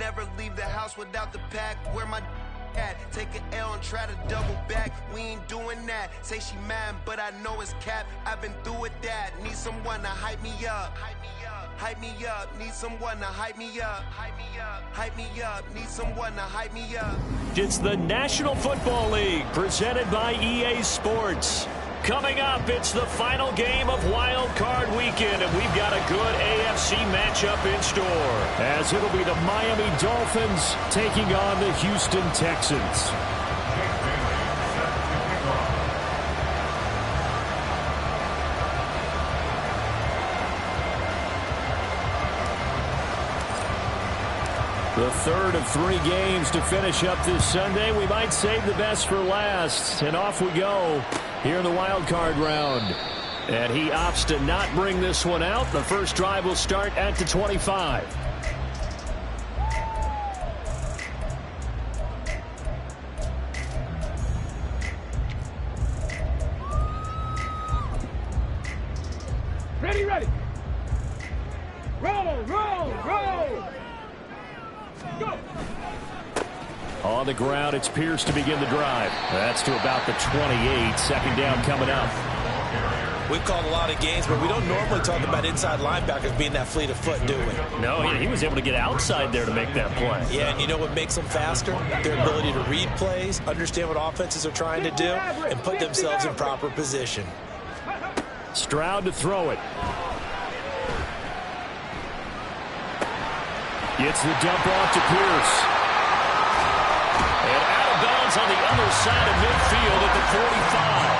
never leave the house without the pack. Where my at? Take an L and try to double back. We ain't doing that. Say she mad, but I know it's cap. I've been through with that. Need someone to hype me up. Hype me up. Need someone to hype me up. Hype me up. Hype me up. Need someone to hype me up. It's the National Football League presented by EA Sports. Coming up, it's the final game of Wild Card Weekend, and we've got a good AFC matchup in store, as it'll be the Miami Dolphins taking on the Houston Texans. The third of 3 games to finish up this Sunday. We might save the best for last. And off we go here in the wild card round. And he opts to not bring this one out. The first drive will start at the 25. Ready, ready. Roll, roll, roll. Go. On the ground, it's Pierce to begin the drive. That's to about the 28. Second down coming up. We've called a lot of games, but we don't normally talk about inside linebackers being that fleet of foot, do we? No, he was able to get outside there to make that play. Yeah, and you know what makes them faster? Their ability to read plays, understand what offenses are trying to do, and put themselves in proper position. Stroud to throw it. Gets the dump off to Pierce. And out of bounds on the other side of midfield at the 45.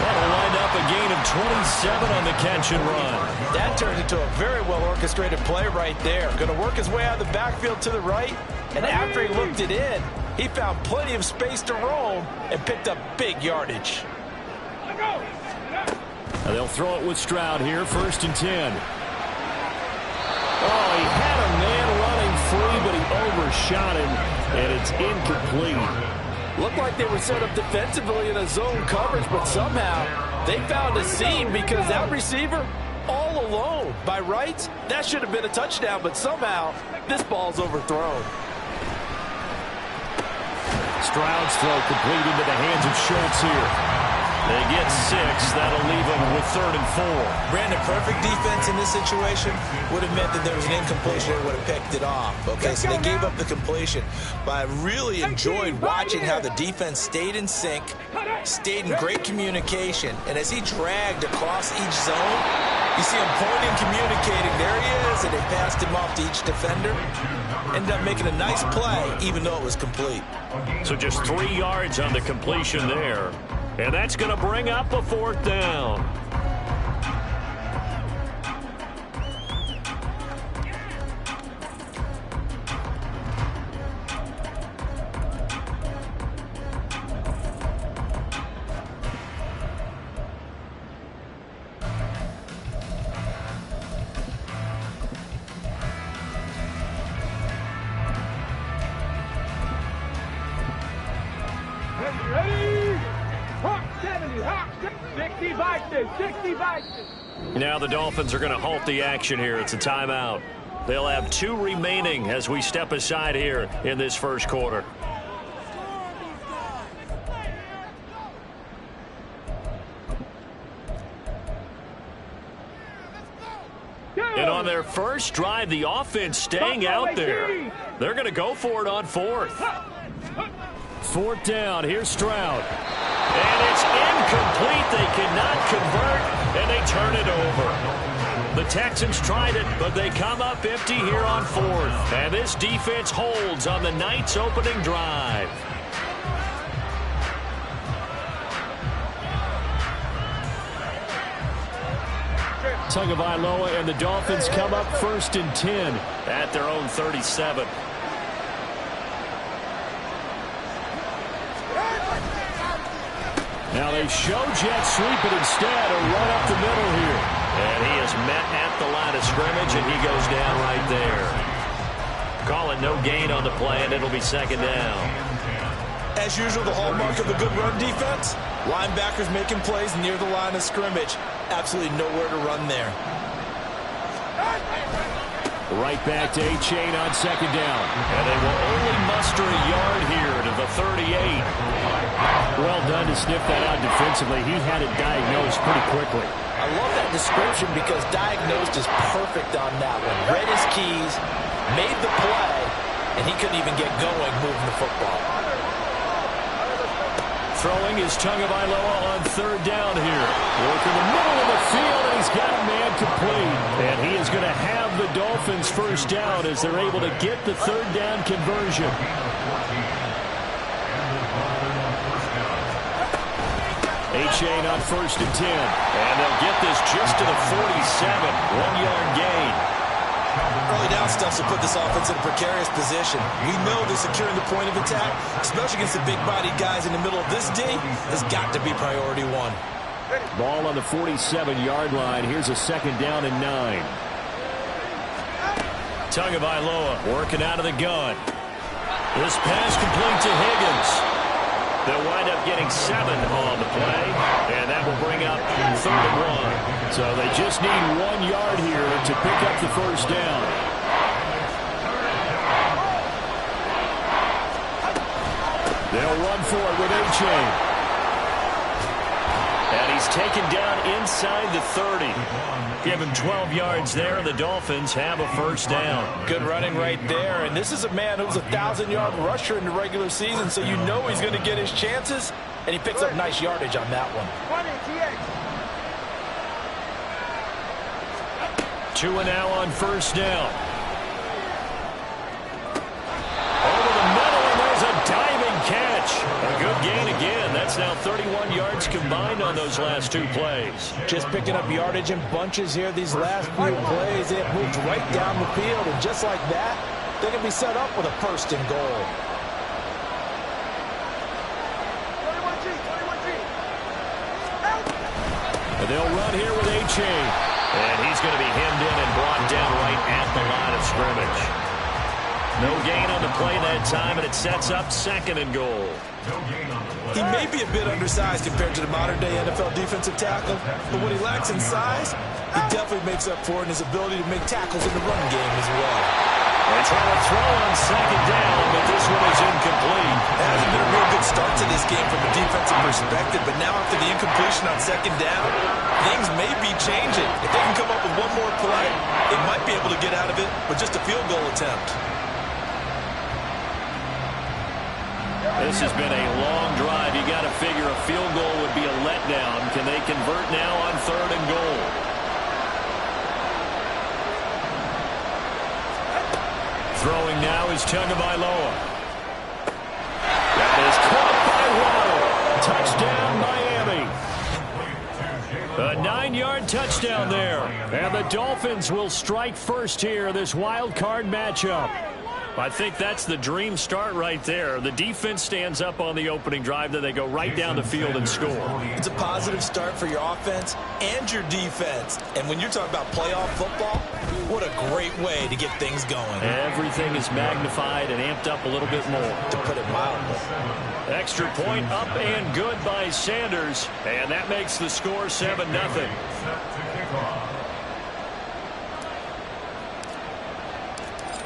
That'll wind up a gain of 27 on the catch and run. That turned into a very well-orchestrated play right there. Going to work his way out of the backfield to the right, and after he looked it in, he found plenty of space to roam and picked up big yardage. Now they'll throw it with Stroud here, 1st and 10. Oh, he had a man running free, but he overshot him, and it's incomplete. Looked like they were set up defensively in a zone coverage, but somehow they found a seam because that receiver all alone. By rights, that should have been a touchdown, but somehow this ball's overthrown. Stroud's throw complete into the hands of Schultz here. They get 6. That'll leave them with 3rd and 4. Brandon, perfect defense in this situation would have meant that there was an incompletion. They would have picked it off. Okay, so they gave up the completion. But I really enjoyed watching how the defense stayed in sync, stayed in great communication. And as he dragged across each zone, you see him pointing, communicating. There he is, and they passed him off to each defender. Ended up making a nice play, even though it was complete. So just 3 yards on the completion there. And that's going to bring up a 4th down. Now the Dolphins are going to halt the action here. It's a timeout. They'll have 2 remaining as we step aside here in this first quarter. And on their first drive, the offense staying out there. They're going to go for it on 4th. 4th down. Here's Stroud. And it's incomplete. They cannot convert, and they turn it over. The Texans tried it, but they come up empty here on 4th. And this defense holds on the night's opening drive. Tagovailoa and the Dolphins come up 1st and 10 at their own 37. Now they show jet sweep, but instead a run up the middle here. And he is met at the line of scrimmage, and he goes down right there. Call it no gain on the play, and it'll be 2nd down. As usual, the hallmark of a good run defense, linebackers making plays near the line of scrimmage. Absolutely nowhere to run there. Right back to A-Chain on second down. And they will only muster a yard here to the 38. Well done to sniff that out defensively. He had it diagnosed pretty quickly. I love that description because diagnosed is perfect on that one. Read his keys, made the play, and he couldn't even get going moving the football. Throwing is Tagovailoa on third down here. Working the middle of the field, and he's got a man complete. And he is going to have the Dolphins first down as they're able to get the third down conversion. A-Chain on 1st and 10. And they'll get this just to the 47. 1-yard gain. Early down stuff will put this offense in a precarious position. We know that securing the point of attack, especially against the big-bodied guys in the middle of this D, has got to be priority one. Ball on the 47-yard line. Here's a second down and 9. Tagovailoa working out of the gun. This pass complete to Higgins. They'll wind up getting 7 on the play, and that will bring up 3rd and 1. So they just need 1 yard here to pick up the first down. They'll run for it with A-Chain. And he's taken down inside the 30. Give him 12 yards there, and the Dolphins have a first down. Good running right there, and this is a man who was a 1,000-yard rusher in the regular season, so you know he's going to get his chances, and he picks up nice yardage on that one. 2 and now on first down. Over the middle, and there's a diving catch. A good gain again. That's now 31 yards combined on those last 2 plays. Just picking up yardage in bunches here. These last few plays, they have moved right down the field, and just like that, they can be set up with a 1st and goal. And they'll run here with A-Chain. And he's going to be hemmed in and brought down right at the line of scrimmage. No gain on the play that time, and it sets up 2nd and goal. He may be a bit undersized compared to the modern-day NFL defensive tackle, but what he lacks in size, he definitely makes up for it in his ability to make tackles in the run game as well. They try to throw on 2nd down, but this one is incomplete. That hasn't been a real good start to this game from a defensive perspective, but now after the incompletion on 2nd down, things may be changing. If they can come up with one more play, they might be able to get out of it with just a field goal attempt. This has been a long drive. You got to figure a field goal would be a letdown. Can they convert now on 3rd and goal? Throwing now is Tagovailoa. That is caught by Waddle. Touchdown, Miami. A 9-yard touchdown there. And the Dolphins will strike first here, this wild card matchup. I think that's the dream start right there. The defense stands up on the opening drive, then they go right down the field and score. It's a positive start for your offense and your defense. And when you're talking about playoff football, what a great way to get things going. Everything is magnified and amped up a little bit more. To put it mildly. Extra point up and good by Sanders. And that makes the score 7-0.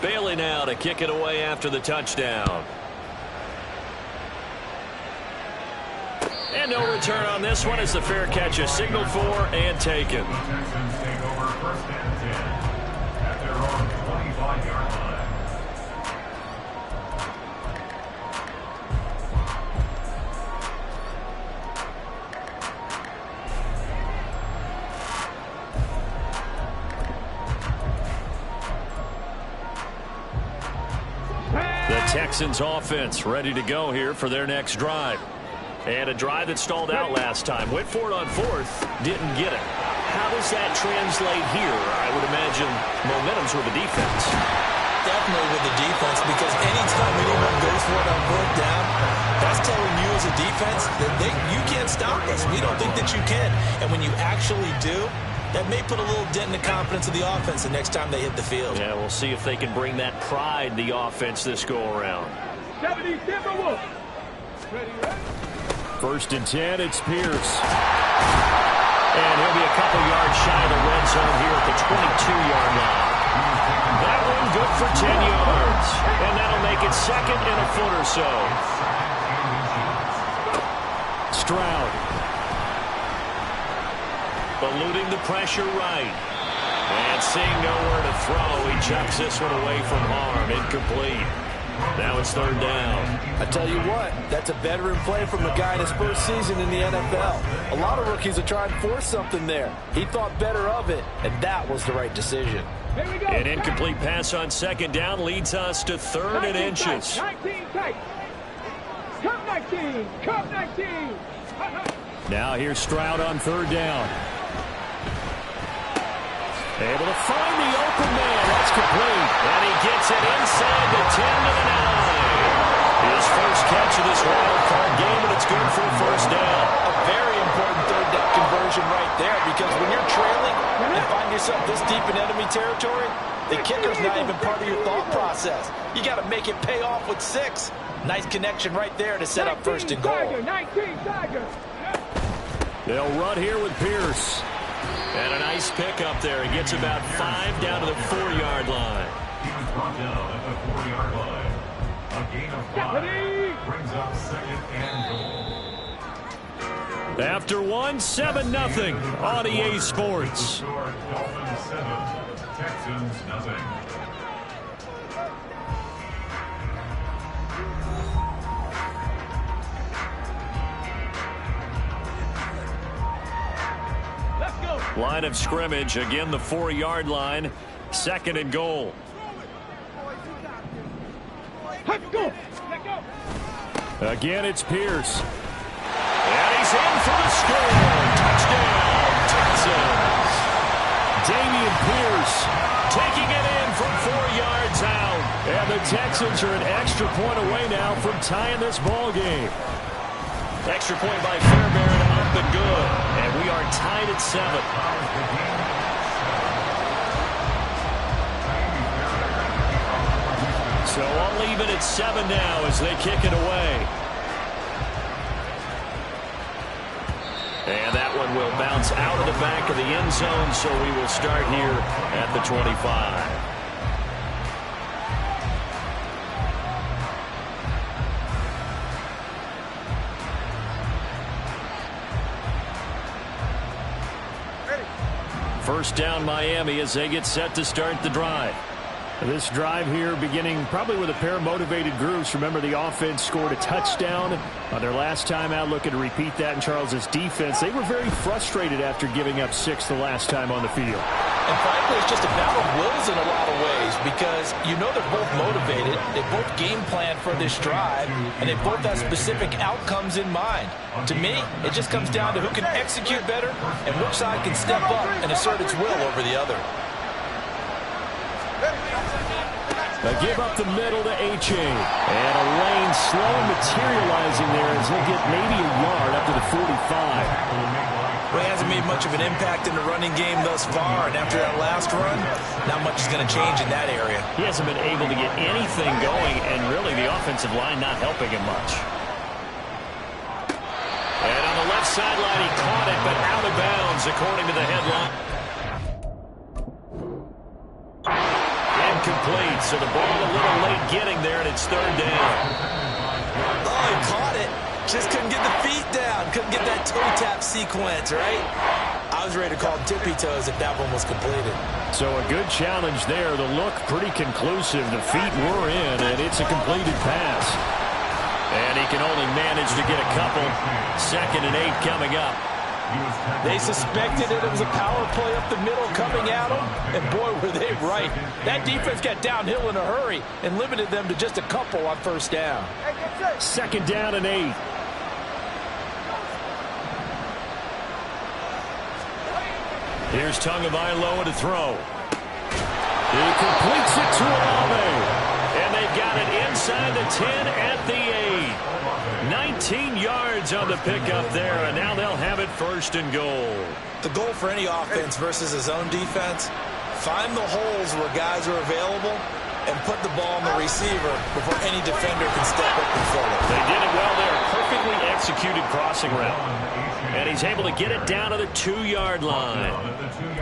Bailey now to kick it away after the touchdown. And no return on this one as the fair catch is signaled for and taken. Texans offense ready to go here for their next drive. And a drive that stalled out last time. Went for it on 4th, didn't get it. How does that translate here? I would imagine momentum's with the defense. Definitely with the defense, because anytime anyone goes for it on 4th down, that's telling you as a defense that you can't stop us. We don't think that you can. And when you actually do, that may put a little dent in the confidence of the offense the next time they hit the field. Yeah, we'll see if they can bring that pride, the offense, this go-around. 1st and 10, it's Pierce. And he'll be a couple yards shy of the red zone here at the 22-yard line. That one good for 10 yards. And that'll make it second and a foot or so. Stroud. Eluding the pressure right. And seeing nowhere to throw, he chucks this one away from harm. Incomplete. Now it's third down. I tell you what, that's a veteran play from a guy in his first season in the NFL. A lot of rookies are trying to force something there. He thought better of it, and that was the right decision. An incomplete pass on second down leads us to third and inches. 19 tight. Come 19. Come 19. Now here's Stroud on third down. Able to find the open man. That's complete. And he gets it inside the 10 to the 9. His first catch of this wild card game, and it's good for a first down. A very important third down conversion right there, because when you're trailing and find yourself this deep in enemy territory, the kicker's not even part of your thought process. You got to make it pay off with 6. Nice connection right there to set up first and goal. 19 Tiger. They'll run here with Pierce. And a nice pick up there. He gets about 5 down to the 4-yard line. He was brought down at the 4-yard line. A gain of 5 brings up second and goal. After one, 7-0 on EA Sports. Dolphins 7, Texans nothing. Line of scrimmage, again the 4-yard line, second and goal. Again, it's Pierce. And he's in for the score. Touchdown, Texans. Dameon Pierce taking it in from 4 yards out. And the Texans are an extra point away now from tying this ball game. Extra point by Fairbairn, up and good. And we are tied at 7. So I'll leave it at 7 now as they kick it away. And that one will bounce out of the back of the end zone, so we will start here at the 25. First down Miami as they get set to start the drive. This drive here beginning probably with a pair of motivated groups. Remember, the offense scored a touchdown on their last time out. Looking to repeat that in Charles's defense. They were very frustrated after giving up 6 the last time on the field. And frankly, it's just a battle of wills in a lot of ways, because you know they're both motivated. They both game plan for this drive, and they both have specific outcomes in mind. To me, it just comes down to who can execute better and which side can step up and assert its will over the other. They give up the middle to H.A. And a lane slowly materializing there as he'll get maybe a yard up to the 45. Well, he hasn't made much of an impact in the running game thus far, and after that last run, not much is going to change in that area. He hasn't been able to get anything going, and really the offensive line not helping him much. And on the left sideline, he caught it, but out of bounds, according to the headline. Incomplete, so the ball a little late getting there, and it's third down. Oh, he caught it. Just couldn't get the feet down. Couldn't get that toe tap sequence, right? I was ready to call tippy toes if that one was completed. So a good challenge there. The look pretty conclusive. The feet were in, and it's a completed pass. And he can only manage to get a couple. 2nd and 8 coming up. They suspected it was a power play up the middle coming at them, and boy, were they right. That defense got downhill in a hurry and limited them to just a couple on first down. 2nd down and 8. Here's Tagovailoa to throw. He completes it to Olave. And they've got it inside the 10 at the 8. 19 yards on the pickup there, and now they'll have it 1st and goal. The goal for any offense versus his own defense, find the holes where guys are available and put the ball on the receiver before any defender can step up and fill it. They did it well there. Perfectly executed crossing route. And he's able to get it down to the 2-yard line.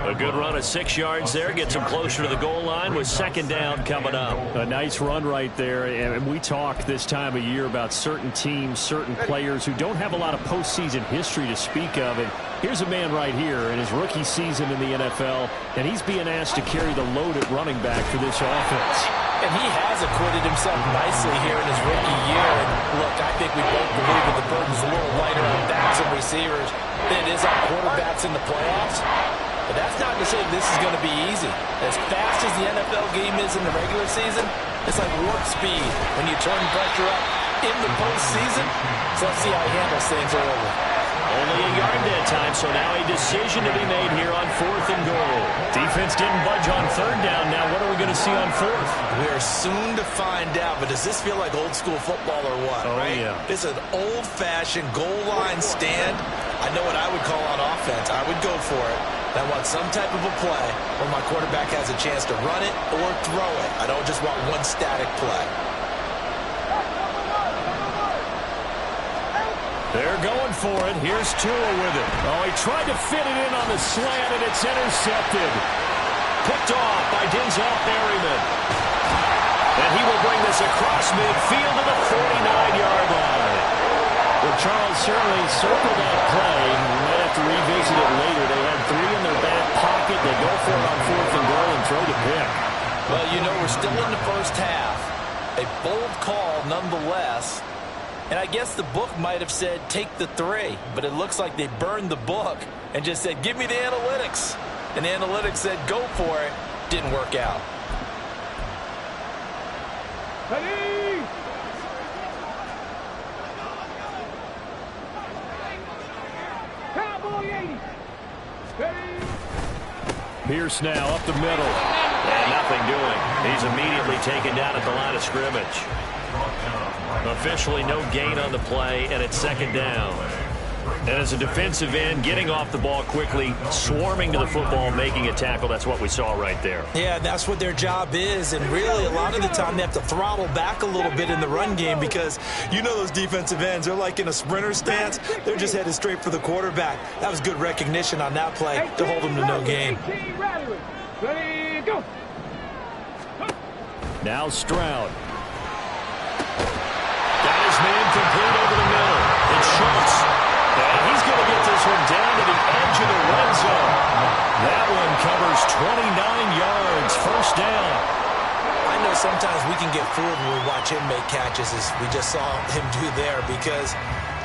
A good run of 6 yards there. Gets him closer to the goal line with second down coming up. A nice run right there. And we talk this time of year about certain teams, certain players who don't have a lot of postseason history to speak of. And here's a man right here in his rookie season in the NFL, and he's being asked to carry the load at running back for this offense. And he has acquitted himself nicely here in his rookie year. And look, I think we both believe that the burden's a little lighter on backs and receivers than it is on quarterbacks in the playoffs. But that's not to say this is going to be easy. As fast as the NFL game is in the regular season, it's like warp speed when you turn pressure up in the postseason. So let's see how he handles things early. Only a yard that time, so now a decision to be made here on 4th and goal. Defense didn't budge on 3rd down. Now what are we going to see on 4th? We are soon to find out, but does this feel like old school football or what? Oh, right? yeah. It's an old-fashioned goal line stand. I know what I would call on offense. I would go for it. I want some type of a play where my quarterback has a chance to run it or throw it. I don't just want one static play. They're going for it. Here's Tua with it. Oh, he tried to fit it in on the slant, and it's intercepted. Picked off by Denzel Perryman. And he will bring this across midfield to the 49-yard line. Well, Charles certainly circled that play. We might have to revisit it later. They had 3 in their back pocket. They go for it on 4th and goal and throw the pick. Well, you know, we're still in the first half. A bold call nonetheless. And I guess the book might have said take the 3, but it looks like they burned the book and just said give me the analytics. And the analytics said go for it. Didn't work out. Ready? Cowboy 80. Ready? Pierce now up the middle. And nothing doing. He's immediately taken down at the line of scrimmage. Officially no gain on the play, and it's second down. And as a defensive end, getting off the ball quickly, swarming to the football, making a tackle, that's what we saw right there. Yeah, that's what their job is, and really a lot of the time they have to throttle back a little bit in the run game because you know those defensive ends, they're like in a sprinter stance. They're just headed straight for the quarterback. That was good recognition on that play to hold them to no gain. Ready, go. Now Stroud. Got his man complete over the middle. It's Schultz. And he's going to get this one down to the edge of the red zone. That one covers 29 yards. First down. I know sometimes we can get fooled when we watch him make catches, as we just saw him do there, because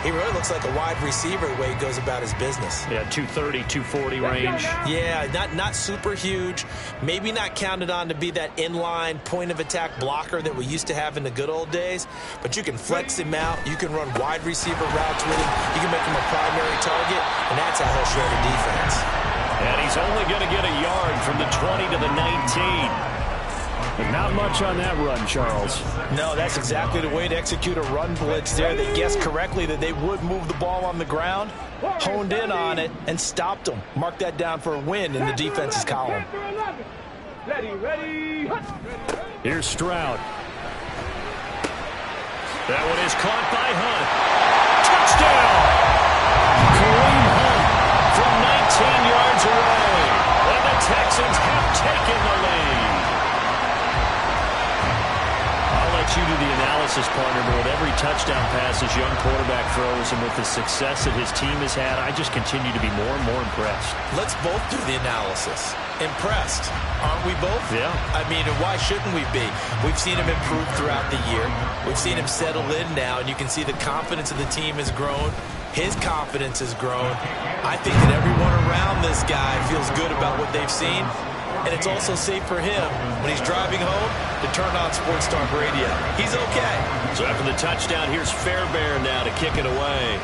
he really looks like a wide receiver the way he goes about his business. Yeah, 230, 240 range. Yeah, not super huge. Maybe not counted on to be that inline point-of-attack blocker that we used to have in the good old days. But you can flex him out. You can run wide receiver routes with him. You can make him a primary target, and that's how he'll shred a defense. And he's only going to get a yard from the 20 to the 19. But not much on that run, Charles. No, that's exactly the way to execute a run blitz there. They guessed correctly that they would move the ball on the ground, honed in on it, and stopped them. Mark that down for a win in the defense's column. Ready. Here's Stroud. That one is caught by Hunt. Touchdown! Kareem Hunt from 19 yards away. And the Texans have taken the lead. You do the analysis, partner, but with every touchdown pass his young quarterback throws and with the success that his team has had, I just continue to be more and more impressed. Let's both do the analysis. Impressed, aren't we both? Yeah. I mean, why shouldn't we be? We've seen him improve throughout the year. We've seen him settle in now, and you can see the confidence of the team has grown. His confidence has grown. I think that everyone around this guy feels good about what they've seen. And it's also safe for him when he's driving home to turn on Sports Talk Radio. He's okay. So after the touchdown, here's Fairbairn now to kick it away.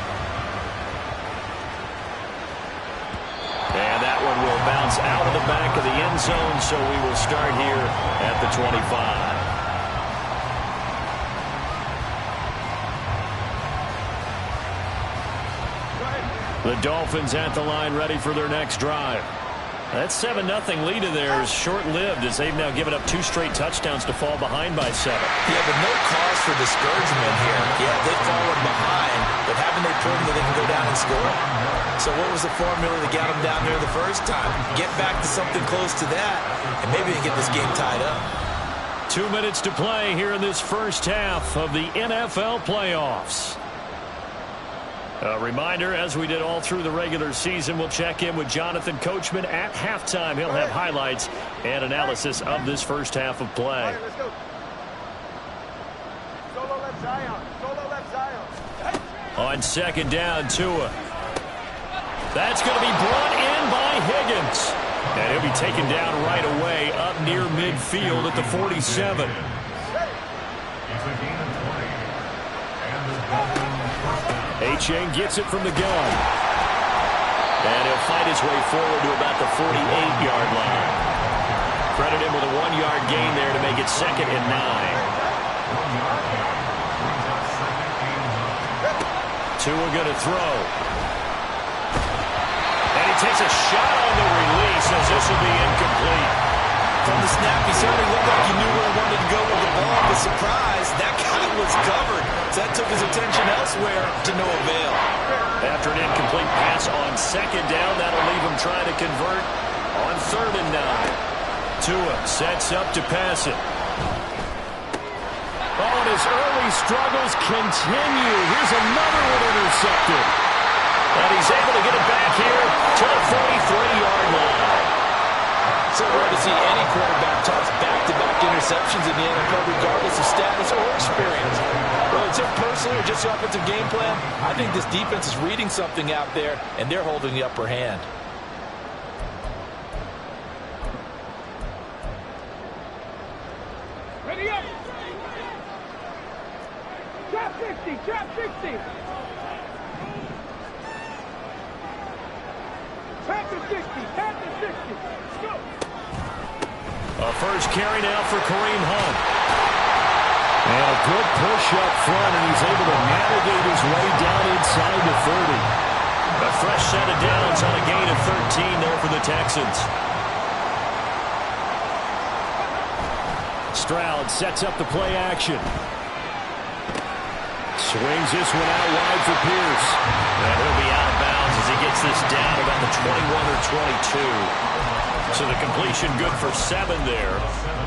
And that one will bounce out of the back of the end zone, so we will start here at the 25. The Dolphins at the line ready for their next drive. That 7-0 lead of theirs short-lived as they've now given up 2 straight touchdowns to fall behind by 7. Yeah, but no cause for discouragement here. Yeah, they've fallen behind, but haven't they proven that they can go down and score? So what was the formula that got them down there the first time? Get back to something close to that, and maybe they get this game tied up. 2 minutes to play here in this first half of the NFL playoffs. A reminder, as we did all through the regular season, we'll check in with Jonathan Coachman at halftime. He'll have highlights and analysis of this first half of play. All right, let's go. Solo left Zion. Solo left Zion. On second down, Tua. That's going to be brought in by Higgins. And he'll be taken down right away up near midfield at the 47. It's a gain of 20. And the Dolphins first down. A-Chain gets it from the gun. And he'll fight his way forward to about the 48-yard line. Credit him with a 1-yard gain there to make it 2nd and 9. 1-yard gain. Brings up 2nd and 9. Tua going to throw. And he takes a shot on the release as this will be incomplete. From the snap, he certainly looked like he knew where he wanted to go with the ball, but surprise, that guy was covered. So that took his attention elsewhere to no avail. After an incomplete pass on second down, that'll leave him trying to convert on 3rd and 9. Tua sets up to pass it. Oh, and his early struggles continue. Here's another one intercepted. And he's able to get it back here to the 43-yard line. So rare to see any quarterback toss back-to-back interceptions in the NFL, regardless of status or experience. Whether it's him personally or just the offensive game plan, I think this defense is reading something out there, and they're holding the upper hand. Ready up. Trap 60. Trap 60. Trap to 60. Trap to 60. Let's go. A first carry now for Kareem Hunt. And a good push up front, and he's able to navigate his way down inside the 30. A fresh set of downs on a gain of 13 there for the Texans. Stroud sets up the play action. Swings this one out wide for Pierce. And he'll be out of bounds as he gets this down about the 21 or 22. So the completion good for 7 there,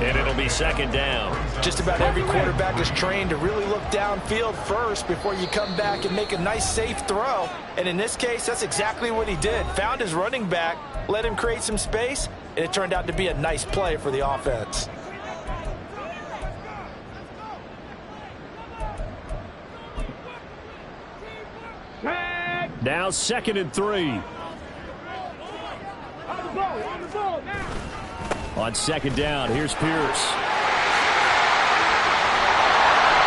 and it'll be 2nd down. Just about every quarterback is trained to really look downfield first before you come back and make a nice, safe throw. And in this case, that's exactly what he did. Found his running back, let him create some space, and it turned out to be a nice play for the offense. Now 2nd and 3. On the ball now. On second down, here's Pierce.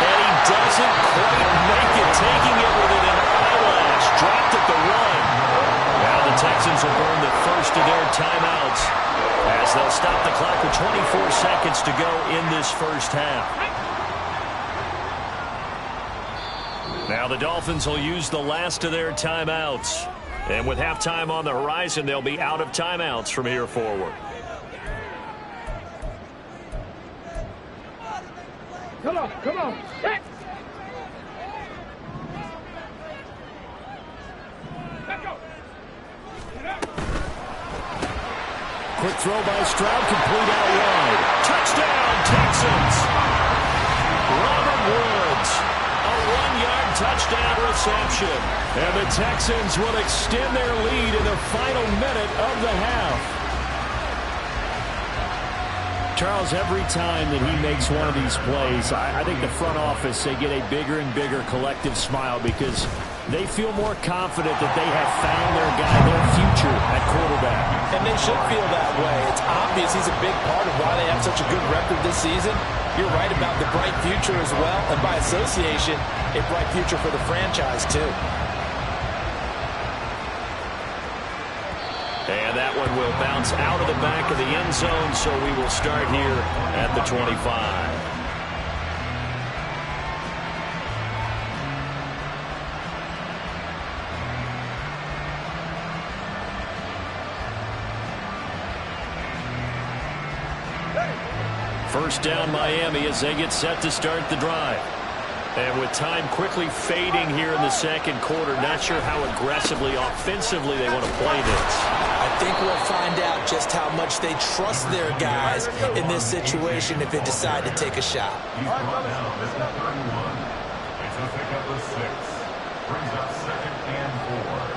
And he doesn't quite make it, taking it with an eyelash. Dropped at the 1. Now the Texans will burn the first of their timeouts as they'll stop the clock with 24 seconds to go in this first half. Now the Dolphins will use the last of their timeouts. And with halftime on the horizon, they'll be out of timeouts from here forward. Come on, come on. Set. Let's go. Quick throw by Stroud, complete out wide. Touchdown, Texans! Robert Woods, a 1-yard touchdown reception. And the Texans will extend their lead in the final minute of the half. Charles, every time that he makes one of these plays, I think the front office, they get a bigger and bigger collective smile because they feel more confident that they have found their guy, their future at quarterback. And they should feel that way. It's obvious he's a big part of why they have such a good record this season. You're right about the bright future as well, and by association, a bright future for the franchise too. And that one will bounce out of the back of the end zone, so we will start here at the 25. First down Miami as they get set to start the drive. And with time quickly fading here in the second quarter, not sure how aggressively, offensively they want to play this. I think we'll find out just how much they trust their guys in this situation if they decide to take a shot. He's brought down. This is 31. It's a pickup of 6. Brings up 2nd and 4.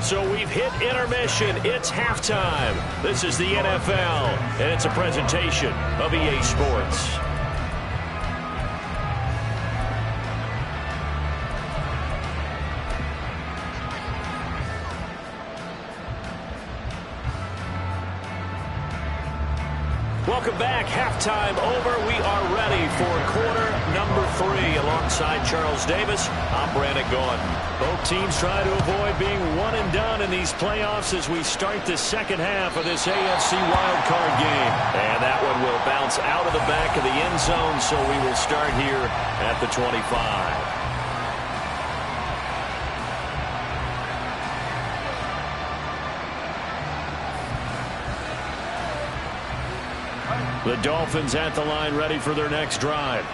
So we've hit intermission. It's halftime. This is the NFL, and it's a presentation of EA Sports. Welcome back. Halftime over. We are ready for quarter number 3. Alongside Charles Davis, I'm Brandon Gordon. Both teams try to avoid being one and done in these playoffs as we start the second half of this AFC wildcard game. And that one will bounce out of the back of the end zone, so we will start here at the 25. The Dolphins at the line ready for their next drive.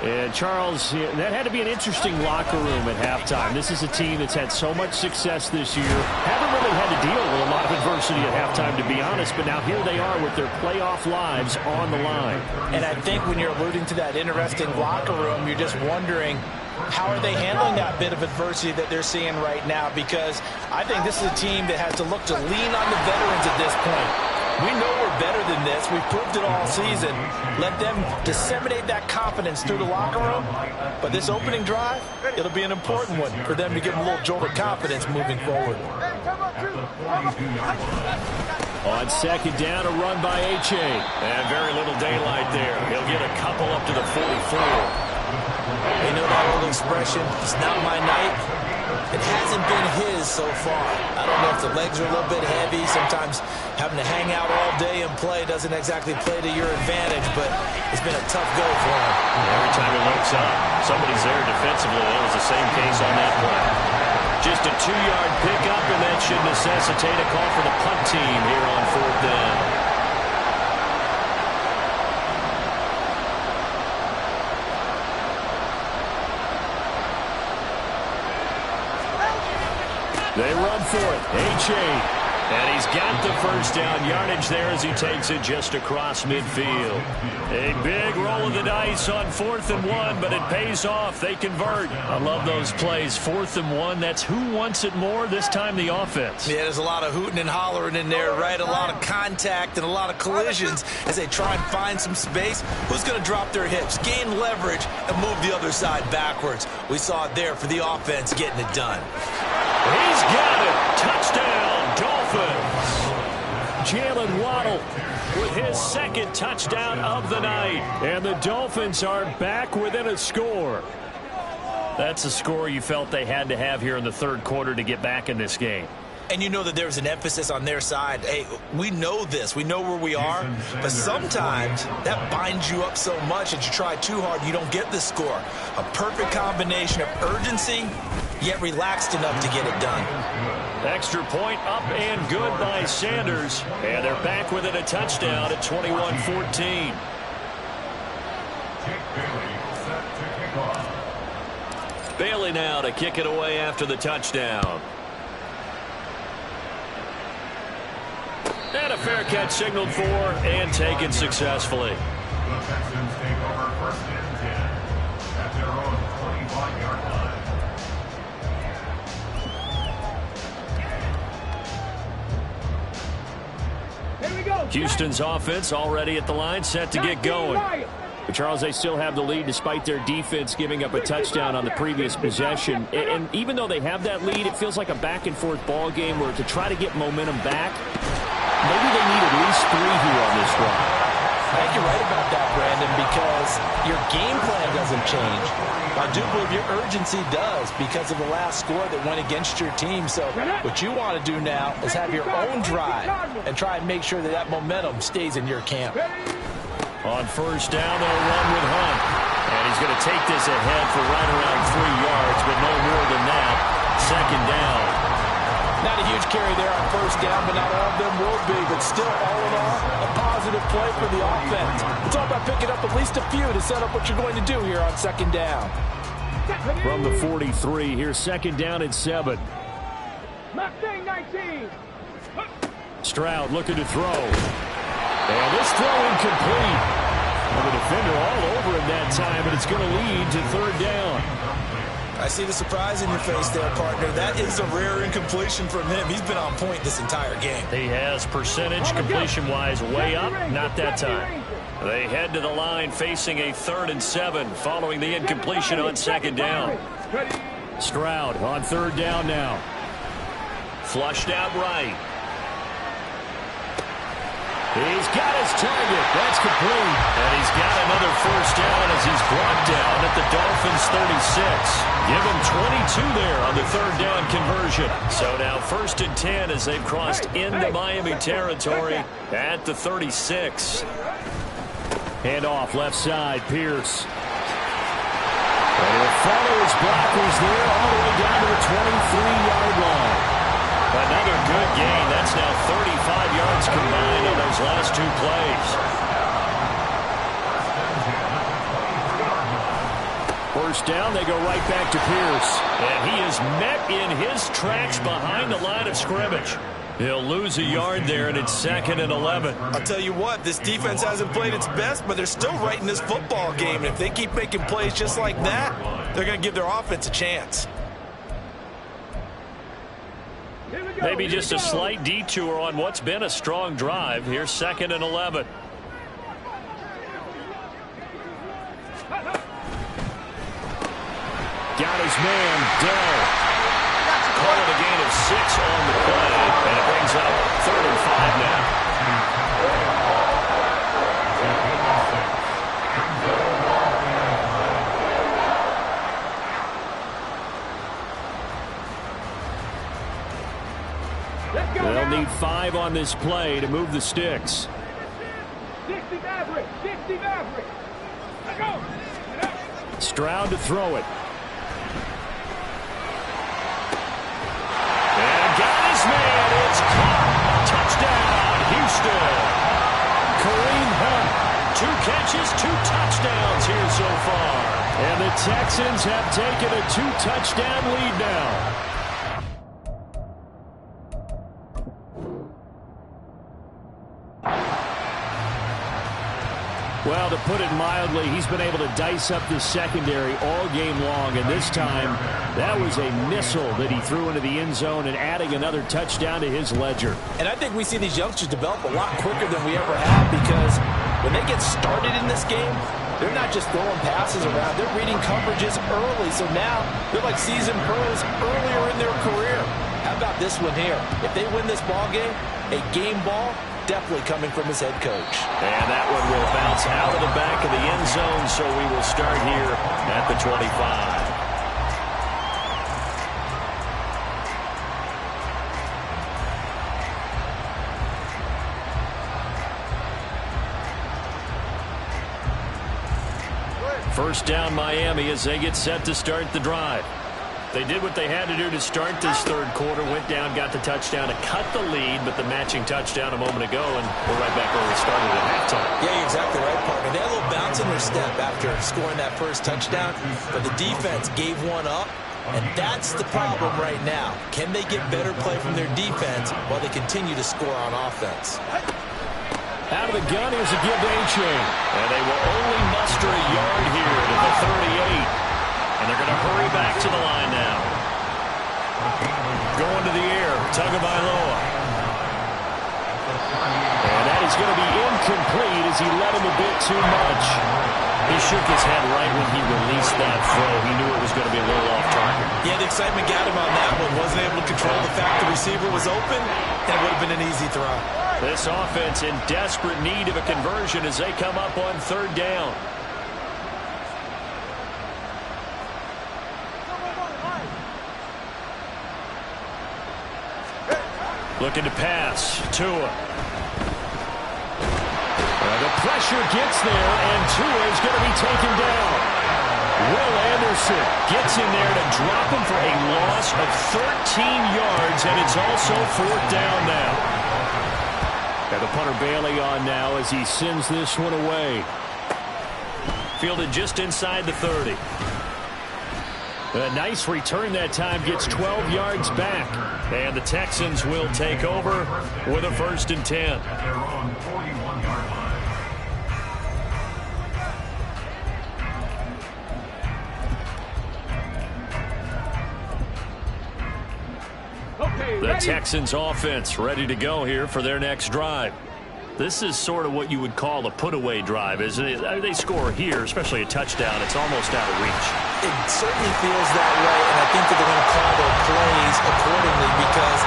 And Charles, that had to be an interesting locker room at halftime. This is a team that's had so much success this year. Haven't really had to deal with a lot of adversity at halftime, to be honest, but now here they are with their playoff lives on the line. And I think when you're alluding to that interesting locker room, you're just wondering, how are they handling that bit of adversity that they're seeing right now? Because I think this is a team that has to look to lean on the veterans at this point. We know we're better than this. We've proved it all season. Let them disseminate that confidence through the locker room. But this opening drive, it'll be an important one for them to give them a little jolt of confidence moving forward. On second down, a run by H.A. And very little daylight there. He'll get a couple up to the 44. You know that old expression, it's not my night. It hasn't been his so far. I don't know if the legs are a little bit heavy. Sometimes having to hang out all day and play doesn't exactly play to your advantage, but it's been a tough go for him. Every time he looks up, somebody's there defensively. That was the same case on that play. Just a 2-yard pickup, and that should necessitate a call for the punt team here on 4th down. They run for it. H.A. And he's got the first down yardage there as he takes it just across midfield. A big roll of the dice on 4th and 1, but it pays off. They convert. I love those plays. 4th and 1, that's who wants it more, this time the offense. Yeah, there's a lot of hooting and hollering in there, right? A lot of contact and a lot of collisions as they try and find some space. Who's going to drop their hips, gain leverage, and move the other side backwards? We saw it there for the offense getting it done. He's got it. Touchdown, Dolphins. Jalen Waddle with his second touchdown of the night. And the Dolphins are back within a score. That's a score you felt they had to have here in the third quarter to get back in this game. And you know that there was an emphasis on their side. Hey, we know this. We know where we are. But sometimes that binds you up so much that you try too hard, you don't get the score. A perfect combination of urgency, yet relaxed enough to get it done. Extra point up and good by Sanders. And they're back within a touchdown at 21-14. Bailey now to kick it away after the touchdown. And a fair catch signaled for and taken successfully. The Texans take over 1st and 10 at their own 25-yard line. Here we go. Houston's offense already at the line, set to get going. But Charles, they still have the lead despite their defense giving up a touchdown on the previous possession. And even though they have that lead, it feels like a back-and-forth ball game where to try to get momentum back, maybe they need at least 3 here on this drive. I think you're right about that, Brandon, because your game plan doesn't change. I do believe your urgency does because of the last score that went against your team. So what you want to do now is have your own drive and try and make sure that that momentum stays in your camp. On first down, they'll run with Hunt. And he's going to take this ahead for right around 3 yards, but no more than that. Second down. Not a huge carry there on first down, but not all of them will be. But still, all in all, a positive play for the offense. It's all about picking up at least a few to set up what you're going to do here on second down. From the 43, here's second down and 7. Mustang 19. Stroud looking to throw. And this throw incomplete. And the defender all over him that time, and it's going to lead to third down. I see the surprise in your face there, partner. That is a rare incompletion from him. He's been on point this entire game. He has percentage completion-wise way up, not that time. They head to the line facing a 3rd and 7 following the incompletion on second down. Stroud on third down now. Flushed out right. He's got his target. That's complete. And he's got another first down as he's brought down at the Dolphins 36. Give him 22 there on the third down conversion. So now 1st and 10 as they've crossed into Miami territory at the 36. Hand off left side, Pierce. And he'll follow his blockers there all the way down to the 23-yard line. Another good gain. That's now 35 yards combined on those last 2 plays. First down, they go right back to Pierce. And he is met in his tracks behind the line of scrimmage. He'll lose a yard there, and it's 2nd and 11. I'll tell you what, this defense hasn't played its best, but they're still right in this football game. And if they keep making plays just like that, they're going to give their offense a chance. Maybe just a slight detour on what's been a strong drive. Here's 2nd and 11. Got his man, Dell. Call it a gain of 6 on the play, and it brings up 3rd and 5 now. They'll need 5 on this play to move the sticks. 60 Maverick. 60 Maverick. Let's go. Stroud to throw it. And got his man. It's caught. Touchdown, Houston. Kareem Hunt. 2 catches, 2 touchdowns here so far. And the Texans have taken a 2-touchdown lead now. Well, to put it mildly, he's been able to dice up the secondary all game long, and this time that was a missile that he threw into the end zone and adding another touchdown to his ledger. And I think we see these youngsters develop a lot quicker than we ever have, because when they get started in this game, they're not just throwing passes around, they're reading coverages early. So now they're like seasoned pros earlier in their career. How about this one here? If they win this ball game, a game ball, definitely coming from his head coach. And that one will bounce out of the back of the end zone, so we will start here at the 25. First down Miami as they get set to start the drive. They did what they had to do to start this third quarter, went down, got the touchdown to cut the lead, but the matching touchdown a moment ago, and we're right back where we started at halftime. Yeah, you're exactly right, partner. They had a little bounce in their step after scoring that first touchdown, but the defense gave one up, and that's the problem right now. Can they get better play from their defense while they continue to score on offense? Out of the gun, here's a give to A-Chain. And they will only muster a yard here to the 38. And they're going to hurry back to the line now. Going to the air, Tagovailoa. And that is going to be incomplete as he led him a bit too much. He shook his head right when he released that throw. He knew it was going to be a little off target. Yeah, the excitement got him on that one. Wasn't able to control the fact the receiver was open, and it would have been an easy throw. This offense in desperate need of a conversion as they come up on third down. Looking to pass. Tua. The pressure gets there, and Tua is going to be taken down. Will Anderson gets in there to drop him for a loss of 13 yards, and it's also 4th down now. Got the punter Bailey on now as he sends this one away. Fielded just inside the 30. A nice return that time, gets 12 yards back. And the Texans will take over with a 1st and 10. At their own 41-yard line. The Texans offense ready to go here for their next drive. This is sort of what you would call a put-away drive, isn't it? They score here, especially a touchdown. It's almost out of reach. It certainly feels that way, and I think that they're going to call their plays accordingly, because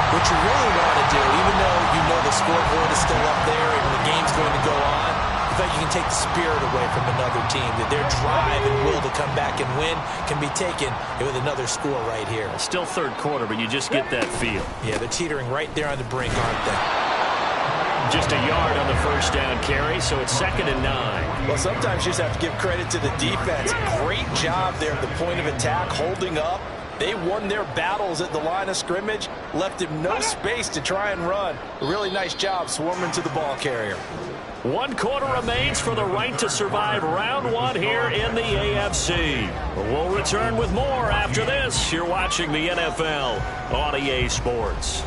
what you really want to do, even though you know the scoreboard is still up there and the game's going to go on, in fact, you can take the spirit away from another team, that their drive and will to come back and win can be taken with another score right here. Still 3rd quarter, but you just get that feel. Yeah, they're teetering right there on the brink, aren't they? Just a yard on the 1st down carry, so it's 2nd and 9. Well, sometimes you just have to give credit to the defense. Great job there at the point of attack, holding up. They won their battles at the line of scrimmage, left him no space to try and run. A really nice job swarming to the ball carrier. 1 quarter remains for the right to survive round 1 here in the AFC. We'll return with more after this. You're watching the NFL on EA Sports.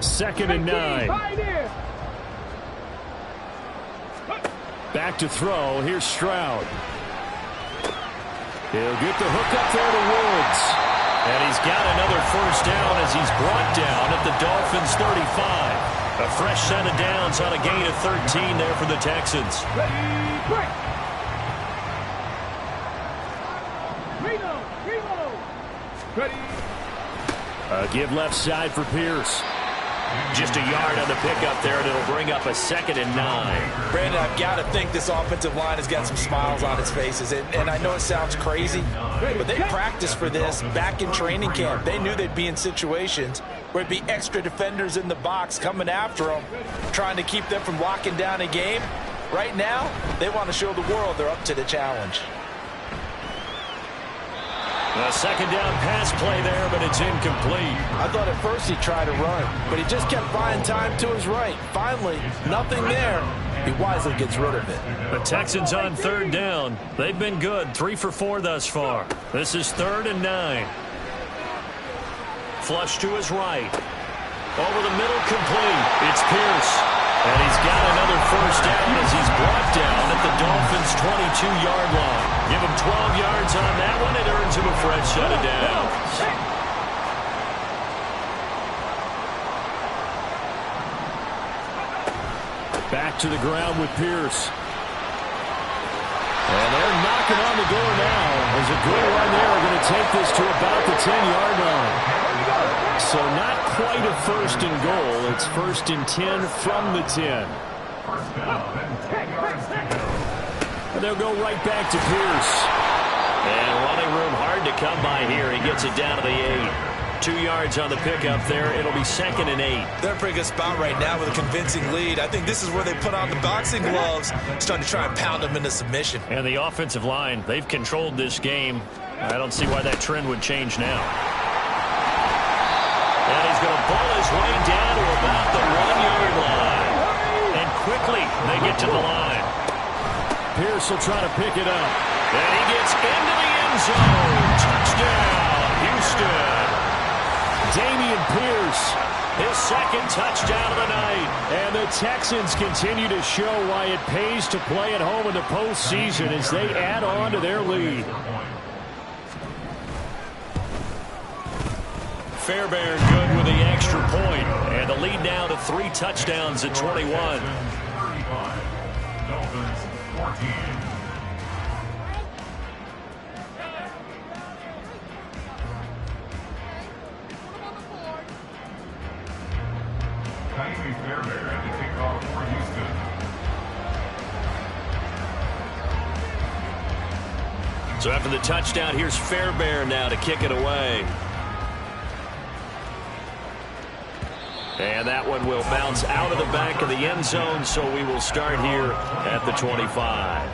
Second and 9. Back to throw. Here's Stroud. He'll get the hook up there to Woods. And he's got another 1st down as he's brought down at the Dolphins 35. A fresh set of downs on a gain of 13 there for the Texans. Give left side for Pierce. Just a yard on the pickup there, and it'll bring up a 2nd and 9. Brandon, I've got to think this offensive line has got some smiles on its faces. And I know it sounds crazy, but they practiced for this back in training camp. They knew they'd be in situations where it'd be extra defenders in the box coming after them, trying to keep them from locking down a game. Right now, they want to show the world they're up to the challenge. A 2nd down pass play there, but it's incomplete. I thought at first he tried to run, but he just kept buying time to his right. Finally, nothing there. He wisely gets rid of it. The Texans on 3rd down. They've been good, 3 for 4 thus far. This is 3rd and 9. Flush to his right. Over the middle, complete. It's Pierce. And he's got another 1st down as he's brought down at the Dolphins' 22-yard line. Give him 12 yards on that one. It earns him a fresh set of downs. Back to the ground with Pierce. And they're knocking on the door now. There's a good run there. We're going to take this to about the 10-yard line. So not quite a 1st and goal. It's 1st and 10 from the 10. And they'll go right back to Pierce. And running room hard to come by here. He gets it down to the 8. 2 yards on the pickup there. It'll be 2nd and 8. They're in a pretty good spot right now with a convincing lead. I think this is where they put on the boxing gloves, starting to try and pound them into submission. And the offensive line, they've controlled this game. I don't see why that trend would change now. And he's going to pull his way down to about the 1-yard line. And quickly they get to the line. Pierce will try to pick it up. And he gets into the end zone. Touchdown, Houston. Dameon Pierce, his 2nd touchdown of the night. And the Texans continue to show why it pays to play at home in the postseason as they add on to their lead. Fairbairn good with the extra point. And the lead now to 3 touchdowns at 21. Dolphins 14. Fairbairn to kick off for Houston. So after the touchdown, here's Fairbairn now to kick it away. And that one will bounce out of the back of the end zone, so we will start here at the 25.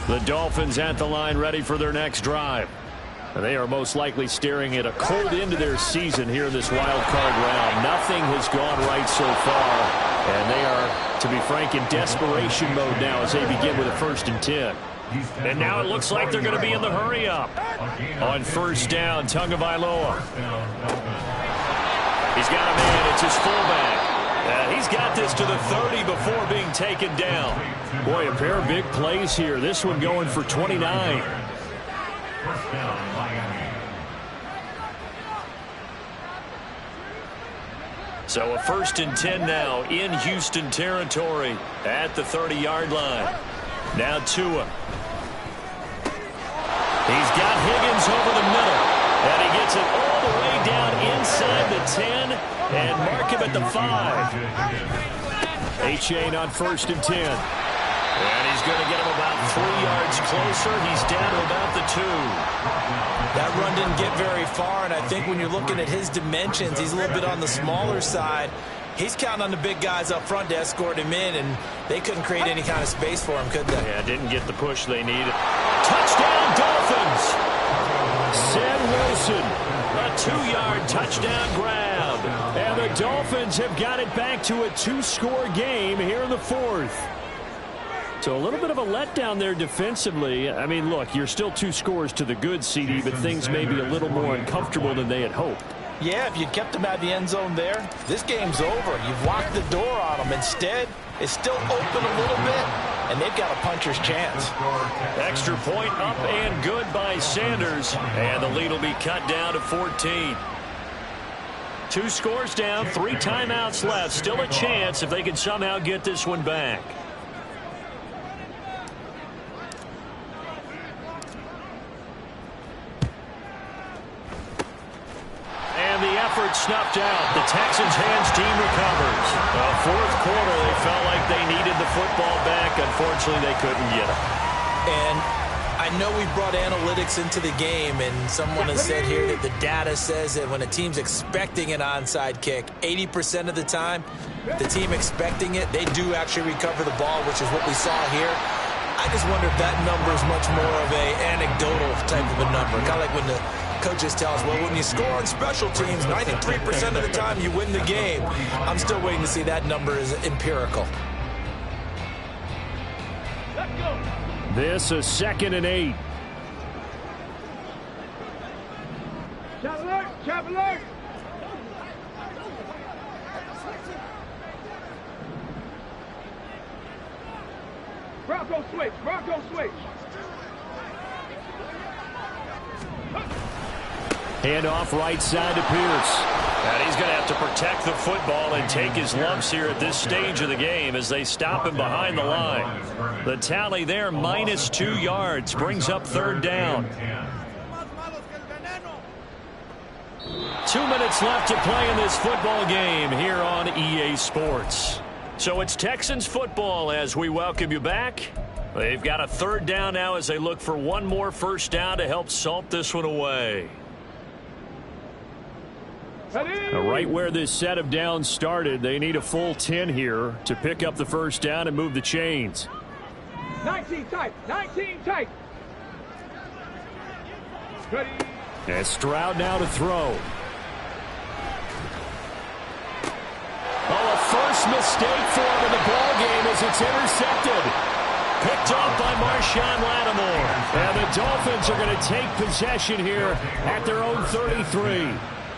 The Dolphins at the line, ready for their next drive. They are most likely staring at a cold end to their season here in this wild card round. Nothing has gone right so far, and they are, to be frank, in desperation mode now as they begin with a 1st and 10. And now it looks like they're going to be in the hurry-up. On 1st down, Tagovailoa. He's got a man. It's his fullback. He's got this to the 30 before being taken down. Boy, a pair of big plays here. This one going for 29. So a 1st and 10 now in Houston territory at the 30-yard line. Now Tua. He's got Higgins over the middle, and he gets it all the way down inside the 10 and mark him at the 5. A-Chain on 1st and 10. And he's going to get him about 3 yards closer. He's down to about the 2. That run didn't get very far, and I think when you're looking at his dimensions, he's a little bit on the smaller side. He's counting on the big guys up front to escort him in, and they couldn't create any kind of space for him, could they? Yeah, didn't get the push they needed. Touchdown, Dolphins! Zed Wilson, a 2-yard touchdown grab. And the Dolphins have got it back to a 2-score game here in the 4th. So a little bit of a letdown there defensively. I mean, look, you're still 2 scores to the good, CD, but things may be a little more uncomfortable than they had hoped. Yeah, if you'd kept them out of the end zone there, this game's over. You've locked the door on them. Instead, it's still open a little bit, and they've got a puncher's chance. Extra point up and good by Sanders, and the lead will be cut down to 14. 2 scores down, 3 timeouts left. Still a chance if they can somehow get this one back. Snuffed out. The Texans hands team recovers. 4th quarter, they felt like they needed the football back. Unfortunately, they couldn't get it. And I know we brought analytics into the game, and someone has said here that the data says that when a team's expecting an onside kick, 80% of the time, the team expecting it, they do actually recover the ball, which is what we saw here. I just wonder if that number is much more of a anecdotal type of a number. Kind of like when the coaches tell us, well, when you score on special teams, 93% of the time you win the game. I'm still waiting to see that number is empirical. This is 2nd and 8. Chop alert! Chop alert! Bronco switch! Bronco switch! Handoff right side to Pierce. And he's going to have to protect the football and take his lumps here at this stage of the game as they stop him behind the line. The tally there, minus 2 yards, brings up 3rd down. 2 minutes left to play in this football game here on EA Sports. So it's Texans football as we welcome you back. They've got a 3rd down now as they look for one more 1st down to help salt this one away. Right where this set of downs started, they need a full 10 here to pick up the 1st down and move the chains. 19 tight, 19 tight. Ready. And Stroud now to throw. Oh, a first mistake for him in the ball game as it's intercepted. Picked off by Marshawn Lattimore. And the Dolphins are going to take possession here at their own 33.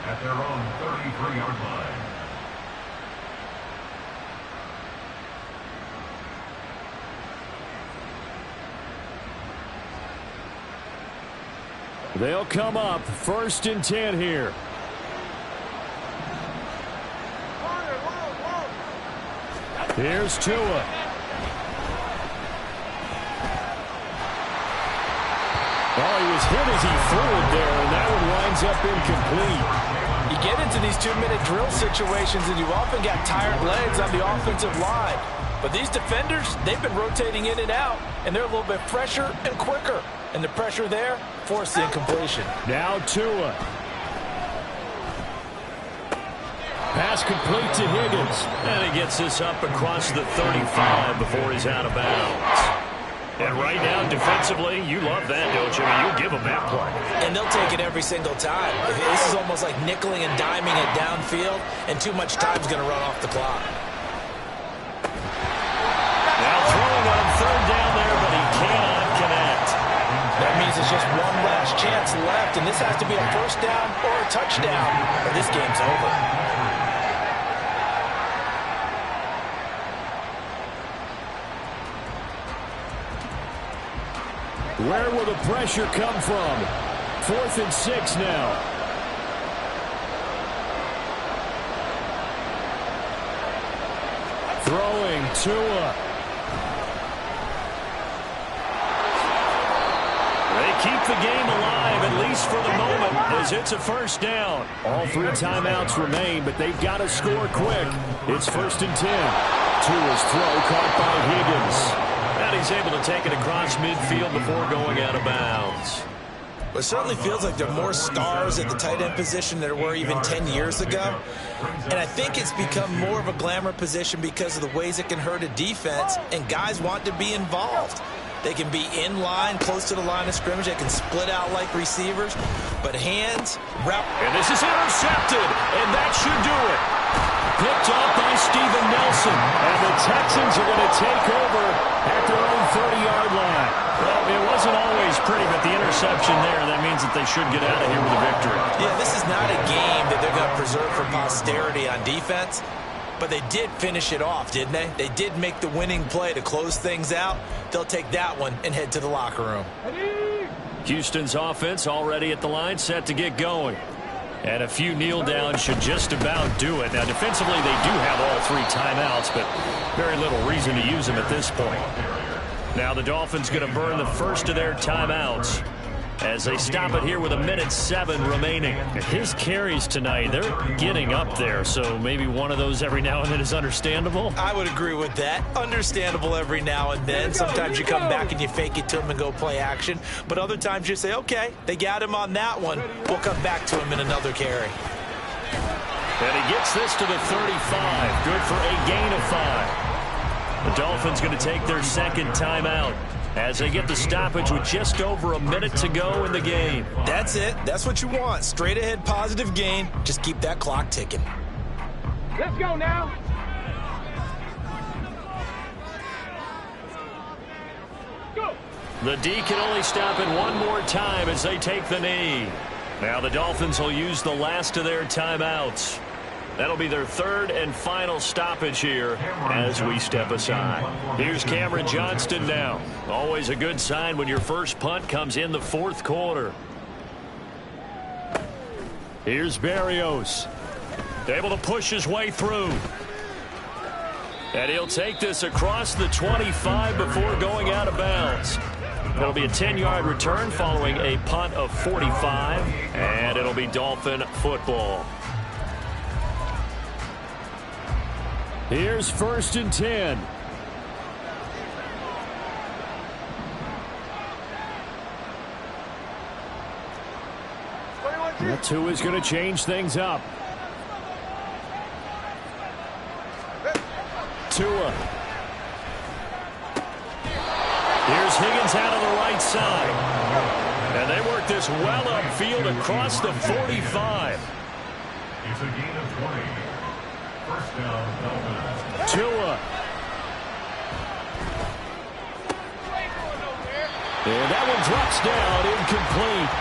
At their own 33-yard line. They'll come up 1st and 10 here. Here's Tua. Oh, he was hit as he threw it there, and that one winds up incomplete. You get into these 2-minute drill situations, and you often got tired legs on the offensive line. But these defenders, they've been rotating in and out, and they're a little bit fresher and quicker. And the pressure there forced the incompletion. Now Tua. Pass complete to Higgins. And he gets this up across the 35 before he's out of bounds. And right now, defensively, you love that, don't you? I mean, you give them that play. And they'll take it every single time. This is almost like nickeling and diming it downfield, and too much time's going to run off the clock. Now throwing on third down there, but he cannot connect. That means it's just one last chance left, and this has to be a first down or a touchdown, or this game's over. Where will the pressure come from? 4th and 6 now. Throwing Tua. They keep the game alive, at least for the moment, as it's a first down. All 3 timeouts remain, but they've got to score quick. It's 1st and 10. Tua's throw caught by Higgins. And he's able to take it across midfield before going out of bounds. It certainly feels like there are more stars at the tight end position than there were even 10 years ago. And I think it's become more of a glamour position because of the ways it can hurt a defense, and guys want to be involved. They can be in line, close to the line of scrimmage. They can split out like receivers. But hands, route. And this is intercepted, and that should do it. Picked off by Steven Nelson. And the Texans are going to take over at their own 30-yard line. Well, it wasn't always pretty, but the interception there, that means that they should get out of here with a victory. Yeah, this is not a game that they're going to preserve for posterity on defense. But they did finish it off, didn't they? They did make the winning play to close things out. They'll take that one and head to the locker room. Houston's offense already at the line, set to get going. And a few kneel downs should just about do it. Now, defensively, they do have all 3 timeouts, but very little reason to use them at this point. Now, the Dolphins going to burn the first of their timeouts as they stop it here with 1:07 remaining. His carries tonight, they're getting up there, so maybe one of those every now and then is understandable. I would agree with that. Understandable every now and then. Sometimes you come back and you fake it to him and go play action. But other times you say, okay, they got him on that one. We'll come back to him in another carry. And he gets this to the 35. Good for a gain of 5. The Dolphins going to take their second timeout as they get the stoppage with just over a minute to go in the game. That's it. That's what you want. Straight ahead positive gain. Just keep that clock ticking. Let's go now. Go. The D can only stop it one more time as they take the knee. Now the Dolphins will use the last of their timeouts. That'll be their third and final stoppage here as we step aside. Here's Cameron Johnston now. Always a good sign when your first punt comes in the 4th quarter. Here's Berrios. Able to push his way through. And he'll take this across the 25 before going out of bounds. It'll be a 10-yard return following a punt of 45. And it'll be Dolphin football. Here's 1st and 10. That 2 is going to change things up. Tua. Here's Higgins out on the right side. And they work this well upfield across the 45. It's a gain of 20. First down, Dolphins. Tua. And that one drops down, incomplete.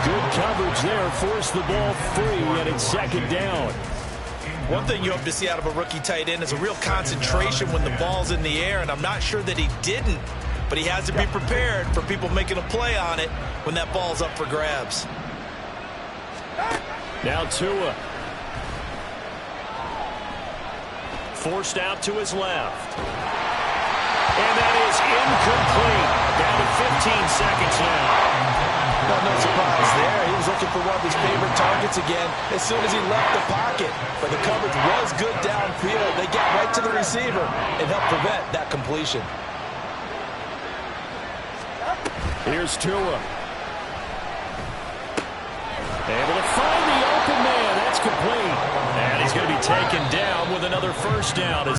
Good coverage there, forced the ball free, and it's 2nd down. One thing you hope to see out of a rookie tight end is a real concentration when the ball's in the air, and I'm not sure that he didn't, but he has to be prepared for people making a play on it when that ball's up for grabs. Now Tua. Forced out to his left. And that is incomplete. Down to 15 seconds now. Well, no surprise there. He was looking for one of his favorite targets again as soon as he left the pocket. But the coverage was good downfield. They got right to the receiver and helped prevent that completion. Here's Tua. Able to find the open man. That's complete. And he's going to be taken down with another first down.